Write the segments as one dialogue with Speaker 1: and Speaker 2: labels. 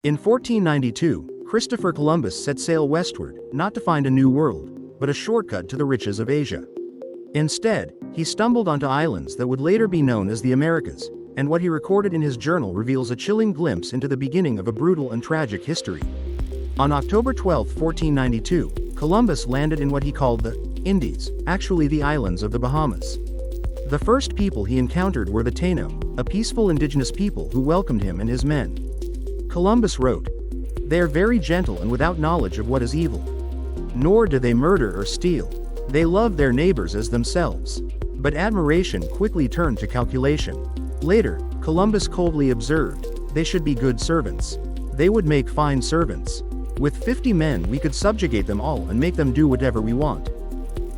Speaker 1: In 1492, Christopher Columbus set sail westward, not to find a new world, but a shortcut to the riches of Asia. Instead, he stumbled onto islands that would later be known as the Americas, and what he recorded in his journal reveals a chilling glimpse into the beginning of a brutal and tragic history. On October 12, 1492, Columbus landed in what he called the Indies, actually the islands of the Bahamas. The first people he encountered were the Taíno, a peaceful indigenous people who welcomed him and his men. Columbus wrote, "They are very gentle and without knowledge of what is evil. Nor do they murder or steal. They love their neighbors as themselves." But admiration quickly turned to calculation. Later, Columbus coldly observed, "They should be good servants. They would make fine servants. With 50 men we could subjugate them all and make them do whatever we want."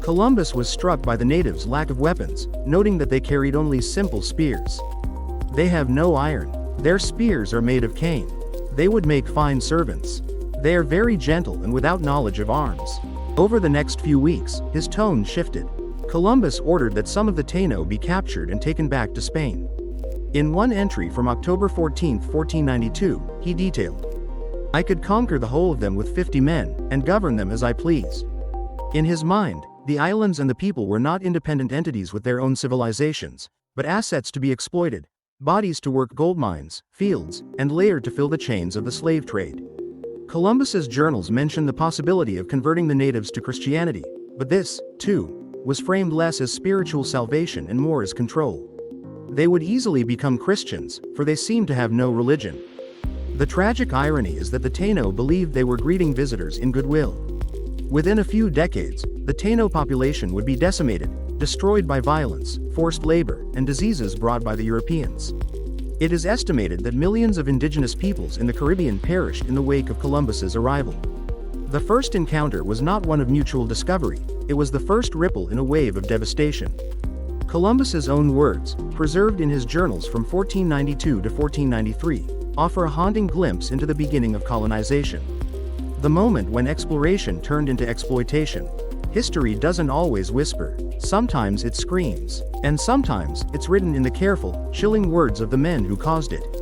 Speaker 1: Columbus was struck by the natives' lack of weapons, noting that they carried only simple spears. "They have no iron. Their spears are made of cane. They would make fine servants. They are very gentle and without knowledge of arms." Over the next few weeks, his tone shifted. Columbus ordered that some of the Taíno be captured and taken back to Spain. In one entry from October 14, 1492, he detailed, "I could conquer the whole of them with 50 men, and govern them as I please." In his mind, the islands and the people were not independent entities with their own civilizations, but assets to be exploited, bodies to work gold mines, fields, and later to fill the chains of the slave trade. Columbus's journals mention the possibility of converting the natives to Christianity, but this, too, was framed less as spiritual salvation and more as control. They would easily become Christians, for they seemed to have no religion. The tragic irony is that the Taíno believed they were greeting visitors in goodwill. Within a few decades, the Taíno population would be decimated, destroyed by violence, forced labor, and diseases brought by the Europeans. It is estimated that millions of indigenous peoples in the Caribbean perished in the wake of Columbus's arrival. The first encounter was not one of mutual discovery, it was the first ripple in a wave of devastation. Columbus's own words, preserved in his journals from 1492 to 1493, offer a haunting glimpse into the beginning of colonization. The moment when exploration turned into exploitation. History doesn't always whisper, sometimes it screams, and sometimes it's written in the careful, chilling words of the men who caused it.